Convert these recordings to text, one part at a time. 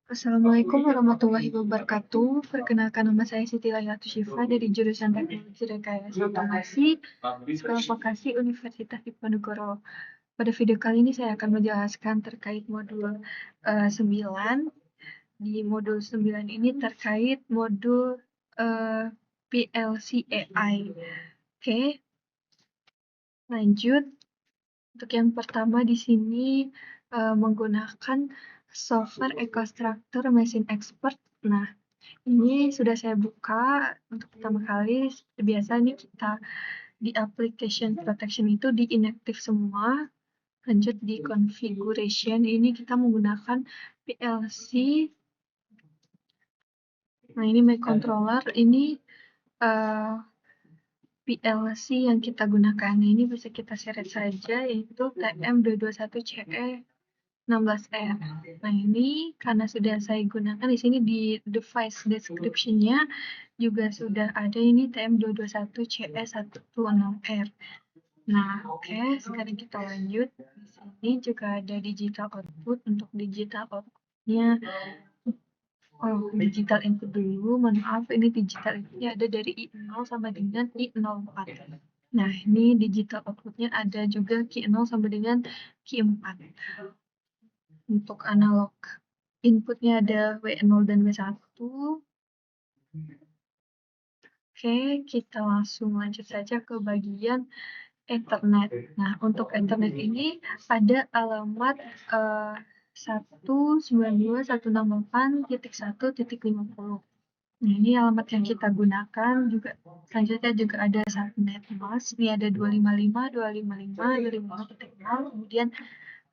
Assalamualaikum warahmatullahi wabarakatuh. Perkenalkan, nama saya Siti Lailatu Syifa dari jurusan Teknologi Rekayasa Otomasi, Sekolah Vokasi Universitas Diponegoro. Pada video kali ini saya akan menjelaskan terkait modul 9. Di modul 9 ini terkait modul PLC AI. Oke, lanjut. Untuk yang pertama di sini menggunakan software EcoStructure Machine Expert. Nah, ini sudah saya buka untuk pertama kali. Seperti biasa nih kita di application protection itu di inactive semua. Lanjut di configuration ini kita menggunakan PLC. Nah, ini my controller ini PLC yang kita gunakan ini bisa kita seret saja, yaitu TM221CE 16R. Nah, ini karena sudah saya gunakan di sini di device description-nya juga sudah ada ini TM221CE106R. Nah, oke, sekarang kita lanjut. Di sini juga ada digital output. Untuk digital output-nya, digital input dulu. Maaf, ini digital input-nya ada dari I0 sama dengan I04. Nah, ini digital output-nya ada juga Q0 sama dengan Q4. Untuk analog inputnya ada W0 dan W1. Oke, kita langsung lanjut saja ke bagian Ethernet. Nah, untuk Ethernet ini ada alamat 192.168.1.50. Nah, ini alamat yang kita gunakan juga. Selanjutnya juga ada subnet mask. Ini ada 255, 255, 255.0. Kemudian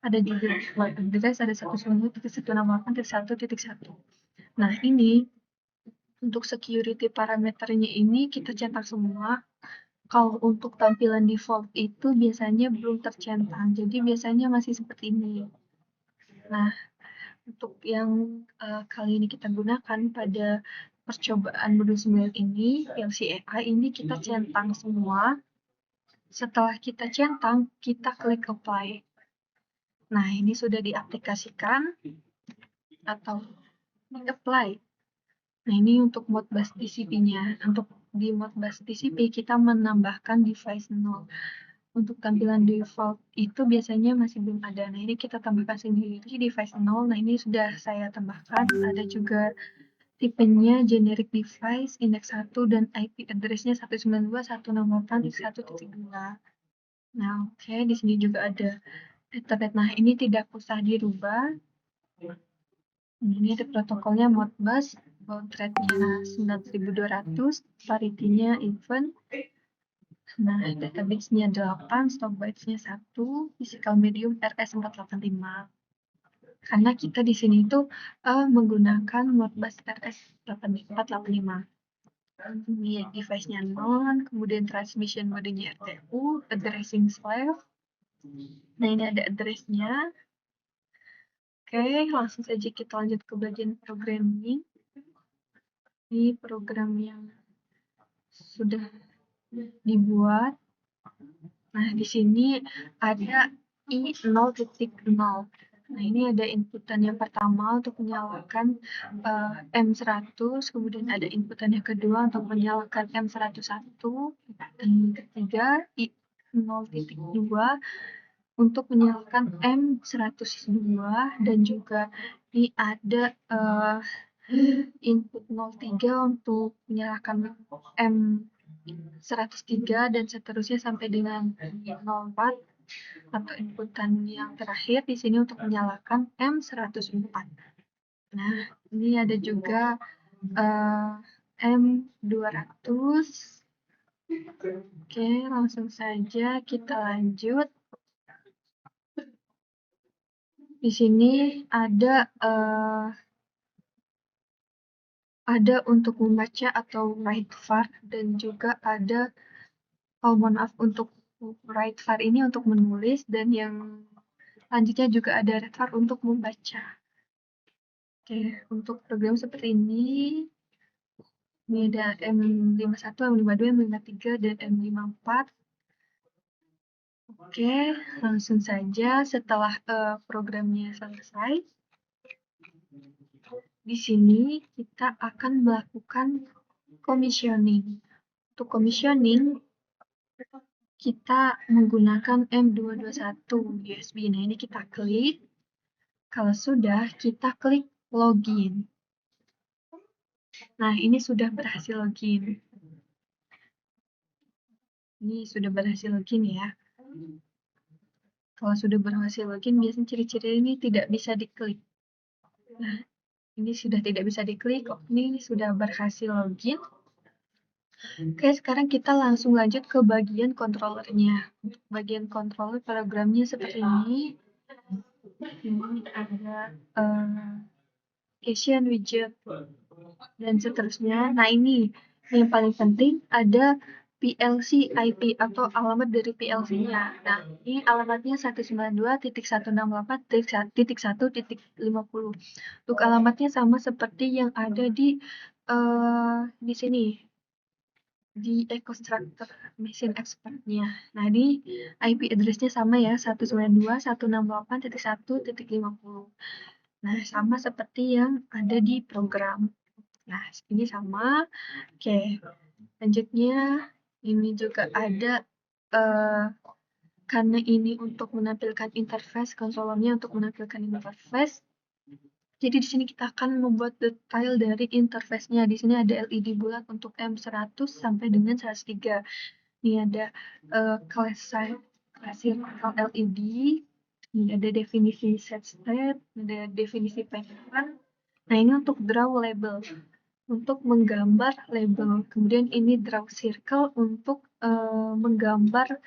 ada juga web address, ada 192.168.1.1. Nah, ini untuk security parameternya ini kita cetak semua. Kalau untuk tampilan default itu biasanya belum tercentang, jadi biasanya masih seperti ini. Nah, untuk yang kali ini kita gunakan pada percobaan modul 9 ini, PLC AI ini kita centang semua. Setelah kita centang, kita klik apply. Nah, ini sudah diaplikasikan atau apply. Nah, ini untuk Modbus TCP-nya. Untuk di Modbus TCP, kita menambahkan device 0. Untuk tampilan default itu biasanya masih belum ada. Nah, ini kita tambahkan sendiri device 0. Nah, ini sudah saya tambahkan. Ada juga tipenya generic device, index 1, dan IP address-nya 192.168.1.2. Nah, oke. Di sini juga ada Ethernet. Nah, ini tidak usah dirubah. Ini ada protokolnya Modbus, baud rate-nya 9200, parity-nya even. Nah, database-nya 8, stock bytes-nya 1, physical medium RS485. Karena kita di sini itu menggunakan Modbus RS485. Ini device-nya non, kemudian transmission modenya RTU, addressing slave. Nah, ini ada address-nya. Oke, langsung saja kita lanjut ke bagian programming. Ini program yang sudah dibuat. Nah, di sini ada I0.0. Nah, ini ada inputan yang pertama untuk menyalakan M100, kemudian ada inputan yang kedua untuk menyalakan M101, dan yang ketiga I0.2 untuk menyalakan M102, dan juga ini ada input 03 untuk menyalakan M103 dan seterusnya sampai dengan 04 atau inputan yang terakhir di sini untuk menyalakan M104. Nah, ini ada juga M200. Oke, langsung saja kita lanjut. Di sini ada untuk membaca atau write var, dan juga ada mohon maaf untuk write var ini untuk menulis, dan yang selanjutnya juga ada read var untuk membaca. Oke, untuk program seperti ini ada M51, M52, M53, dan M54. Oke, langsung saja setelah programnya selesai, Di sini kita akan melakukan commissioning. Untuk commissioning, kita menggunakan M221 USB. Nah, ini kita klik. Kalau sudah, kita klik login. Nah, ini sudah berhasil login. Ini sudah berhasil login ya. Kalau sudah berhasil login, biasanya ciri-ciri ini tidak bisa diklik. Nah, ini sudah tidak bisa diklik. Ini sudah berhasil login. Oke, sekarang kita langsung lanjut ke bagian controllernya. Untuk bagian controller programnya seperti ini. Ini ada application widget dan seterusnya. Nah, ini yang paling penting ada PLC IP atau alamat dari PLC-nya. Nah, ini alamatnya 192.168.1.50. Untuk alamatnya sama seperti yang ada di sini di EcoStructor Machine Expert-nya. Nah, di IP address-nya sama ya, 192.168.1.50. Nah, sama seperti yang ada di program. Nah, ini sama. Oke, lanjutnya ini juga ada karena ini untuk menampilkan interface, konsolnya untuk menampilkan interface. Jadi di sini kita akan membuat detail dari interface-nya. Di sini ada LED bulat untuk M100 sampai dengan 103. Ini ada class circle LED. Ini ada definisi set state, ada definisi pattern. Nah, ini untuk draw label, untuk menggambar label. Kemudian ini draw circle untuk menggambar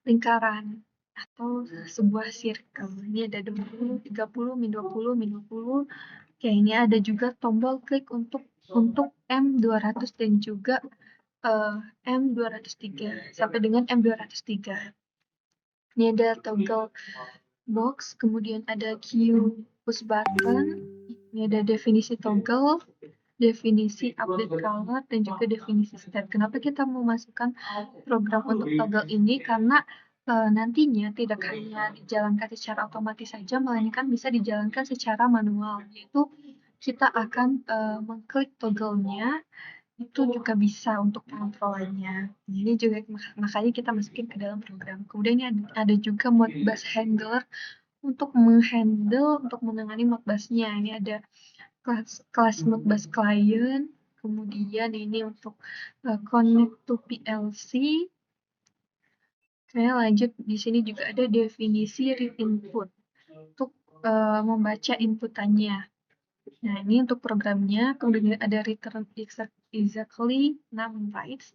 lingkaran atau sebuah circle. Ini ada 20, 30, min 20, min 20. Oke, ini ada juga tombol klik untuk M200 dan juga M203 sampai dengan M203. Ini ada toggle box, kemudian ada Q push button. Ini ada definisi toggle, definisi update color, dan juga definisi state. Kenapa kita memasukkan program untuk toggle ini? Karena nantinya tidak hanya dijalankan secara otomatis saja, melainkan bisa dijalankan secara manual, yaitu kita akan mengklik toggle-nya, itu juga bisa untuk pengontrolannya. Ini juga makanya kita masukin ke dalam program. Kemudian ini ada juga Modbus handler untuk untuk menangani Modbus-nya. Ini ada kelas Modbus client, kemudian ini untuk connect to PLC. Oke, lanjut di sini juga ada definisi read input untuk membaca inputannya. Nah, ini untuk programnya. Kemudian ada return exactly 6 bytes.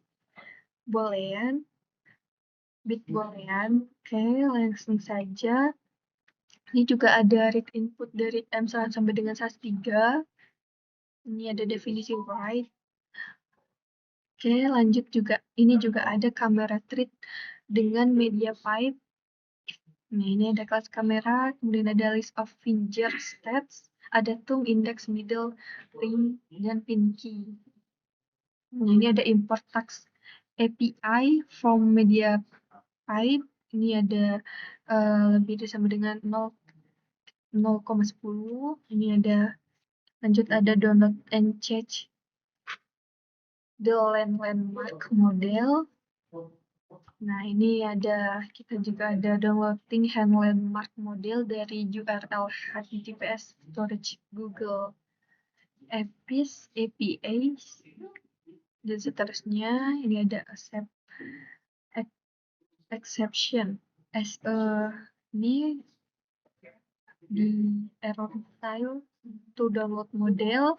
Boolean, bit boolean. Oke, langsung saja. Ini juga ada read input dari M1 sampai dengan 103. Ini ada definisi write. Oke, lanjut juga. Ini juga ada kamera treat dengan media pipe. Nah, ini ada kelas kamera, kemudian ada list of finger stats, ada thumb, index, middle, ring, dan pin key. Nah, ini ada import tags API from media pipe. Ini ada lebih dari sama dengan 0,10. Ini ada lanjut ada download and change the landmark model. Nah, ini ada kita juga ada downloading hand landmark model dari URL HTTPS storage Google APIs dan seterusnya. Ini ada exception ini di error file to download model.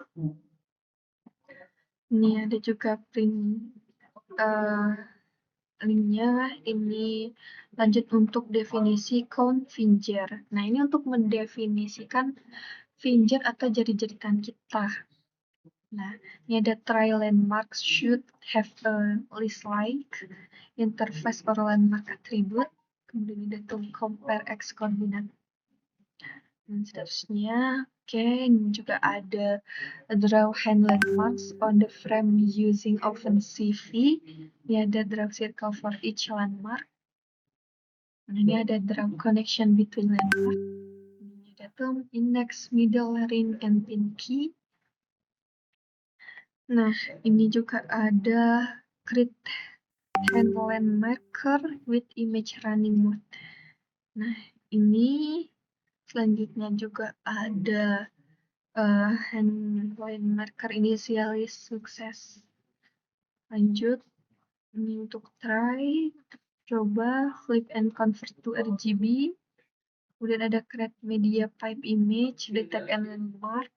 Ini ada juga print linknya. Ini lanjut untuk definisi count finger. Nah, ini untuk mendefinisikan finger atau jari-jari tangan kita. Nah, ini ada try landmark should have a list like interface or landmark attribute. Kemudian ada to compare x coordinate dan seterusnya. Oke, ini juga ada draw hand landmarks on the frame using OpenCV. Ini ada draw circle for each landmark. Nah, ini ada draw connection between landmark. Ini yaitu index, middle, ring, and pinky. Nah, ini juga ada create handline marker with image running mode. Nah, ini selanjutnya juga ada handline marker initialis sukses. Lanjut, ini untuk try, coba flip and convert to RGB. Kemudian ada create media pipe image, detect and landmark.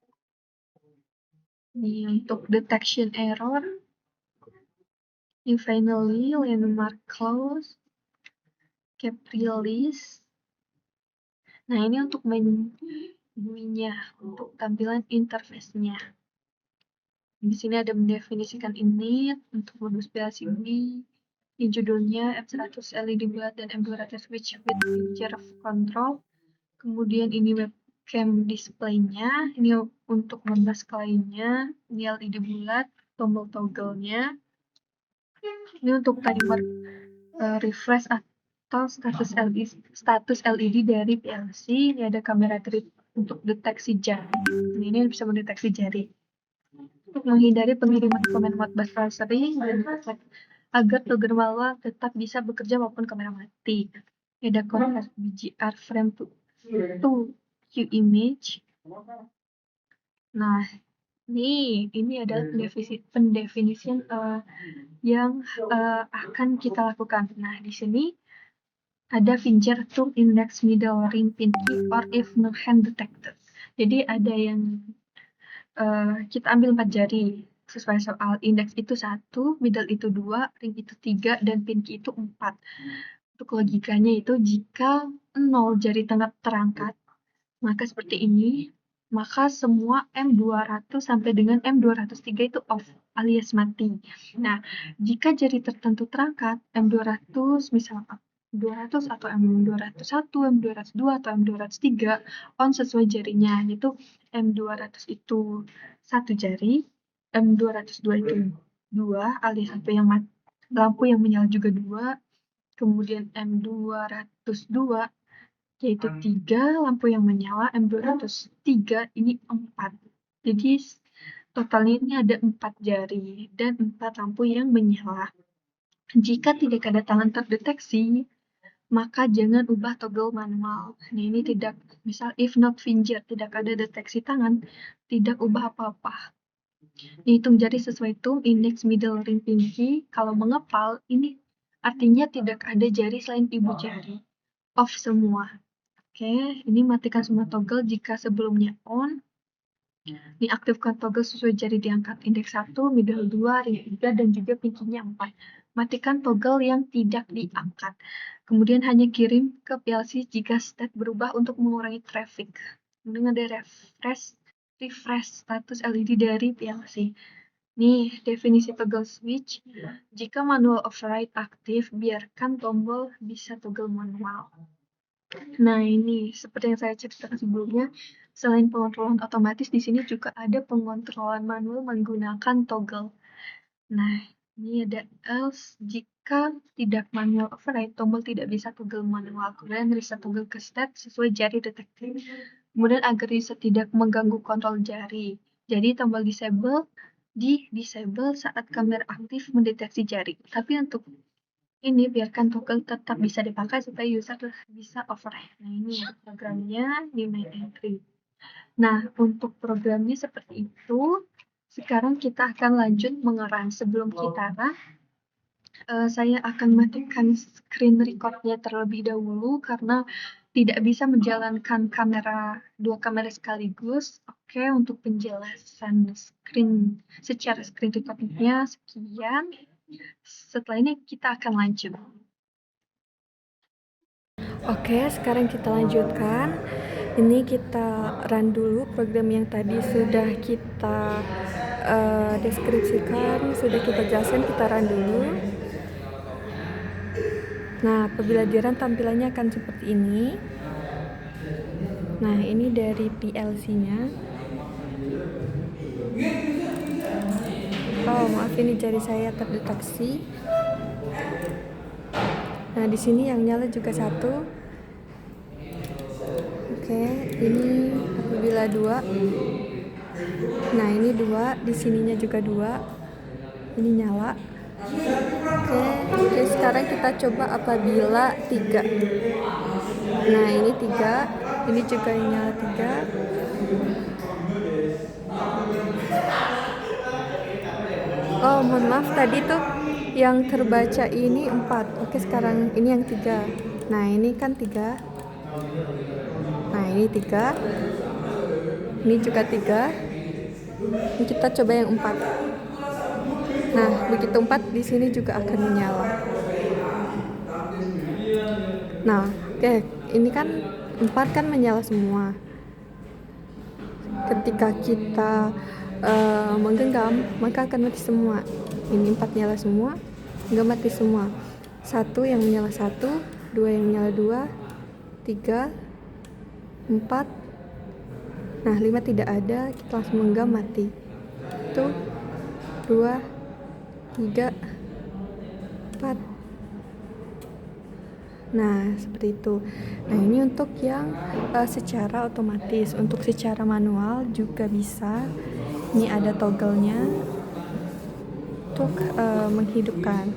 Ini untuk detection error. Ini finally landmark close, cap release. Nah, ini untuk menu-nya, untuk tampilan interface-nya. Di sini ada mendefinisikan init untuk modus PLCB. Ini judulnya M100 LED bulat dan M200 switch with feature control. Kemudian ini webcam display-nya. Ini untuk membahas lainnya. Ini LED bulat, tombol toggle-nya. Ini untuk timer refresh atau status LED dari PLC. Ini ada kamera trip untuk deteksi jari. Ini bisa mendeteksi jari. Untuk menghindari pengiriman komen Modbus sering dan agar toggle manual tetap bisa bekerja maupun kamera mati. Ini ada convert BGR frame to Q image. Nah, ini adalah pendefinisian yang akan kita lakukan. Nah, di sini ada feature to index middle ring pinky or if no hand detected. Jadi ada yang kita ambil 4 jari sesuai soal. Index itu 1, middle itu 2, ring itu 3, dan pinky itu 4. Untuk logikanya itu jika 0 jari tengah terangkat, maka seperti ini, maka semua M200 sampai dengan M203 itu off alias mati. Nah, jika jari tertentu terangkat, M200 misalnya 200 atau M201, M202 atau M203 on sesuai jarinya, yaitu M200 itu 1 jari, M202 itu 2 alias lampu yang menyala juga 2, kemudian M202 yaitu 3 lampu yang menyala, M203 ini 4. Jadi totalnya ini ada 4 jari dan 4 lampu yang menyala. Jika tidak ada tangan terdeteksi, maka jangan ubah toggle manual. Nah, ini tidak, misal if not finger, tidak ada deteksi tangan, tidak ubah apa-apa. Dihitung jari sesuai tum, index, middle, ring, pinky. Kalau mengepal, ini artinya tidak ada jari selain ibu jari. Off semua. Oke, ini matikan semua toggle jika sebelumnya on. Diaktifkan toggle sesuai jari diangkat. Index 1, middle 2, ring 3, dan juga pinky-nya 4. Matikan toggle yang tidak diangkat. Kemudian hanya kirim ke PLC jika state berubah untuk mengurangi traffic. Kemudian ada refresh status LED dari PLC. Nih, definisi toggle switch. Jika manual override aktif, biarkan tombol bisa toggle manual. Nah, ini seperti yang saya ceritakan sebelumnya, selain pengontrolan otomatis, di sini juga ada pengontrolan manual menggunakan toggle. Nah, ini ada else. Jika tidak manual override, tombol tidak bisa toggle manual. Kemudian reset toggle ke state sesuai jari detektif. Kemudian agar reset tidak mengganggu kontrol jari. Jadi tombol disable saat kamera aktif mendeteksi jari. Tapi untuk ini biarkan toggle tetap bisa dipakai supaya user bisa override. Nah, ini programnya di main entry. Nah, untuk programnya seperti itu. Sekarang kita akan lanjut mengerang. Sebelum kita saya akan matikan screen recordnya terlebih dahulu karena tidak bisa menjalankan dua kamera sekaligus. Oke, untuk penjelasan secara screen recordnya sekian. Setelah ini kita akan lanjut. Oke, sekarang kita lanjutkan. Ini kita run dulu program yang tadi sudah kita deskripsikan, sudah kita jelaskan, kita run dulu. Nah, apabila di run tampilannya akan seperti ini. Nah, ini dari PLC-nya. Oh, maaf, ini jari saya terdeteksi. Nah, di sini yang nyala juga 1. Oke, ini apabila 2. Nah, ini 2, di sininya juga 2. Ini nyala. Oke, sekarang kita coba apabila 3. Nah, ini 3, ini juga yang nyala 3. Oh, mohon maaf, tadi tuh yang terbaca ini 4. Oke, sekarang ini yang 3. Nah, ini kan 3. Nah, ini 3. Ini juga 3. Ini kita coba yang 4. Nah, begitu 4 di sini juga akan menyala. Nah, oke, ini kan 4 kan menyala semua. Ketika kita menggenggam, maka akan mati semua. Ini 4 nyala semua, enggak mati semua. 1 yang menyala 1, 2 yang menyala 2, 3, 4. Nah, 5 tidak ada, kita langsung menggenggam, mati. 1, 2, 3, 4. Nah, seperti itu. Nah, ini untuk yang secara otomatis. Untuk secara manual juga bisa. Ini ada toggle-nya untuk menghidupkan.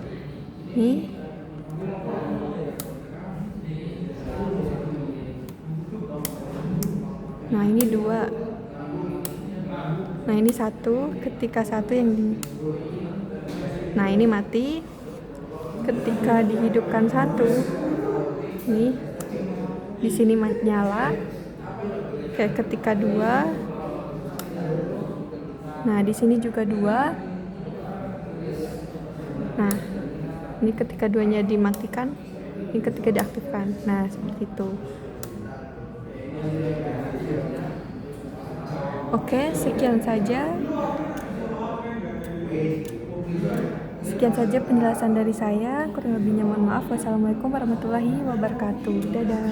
Nih. Nah, ini 2. Nah, ini 1. Ketika 1 yang di... Nah, ini mati. Ketika dihidupkan 1, nih, di sini nyala. Kayak ketika 2. Nah, di sini juga 2. Nah, ini ketika 2-nya dimatikan, ini ketika diaktifkan. Nah, seperti itu. Oke, sekian saja penjelasan dari saya. Kurang lebihnya mohon maaf. Wassalamualaikum warahmatullahi wabarakatuh. Dadah.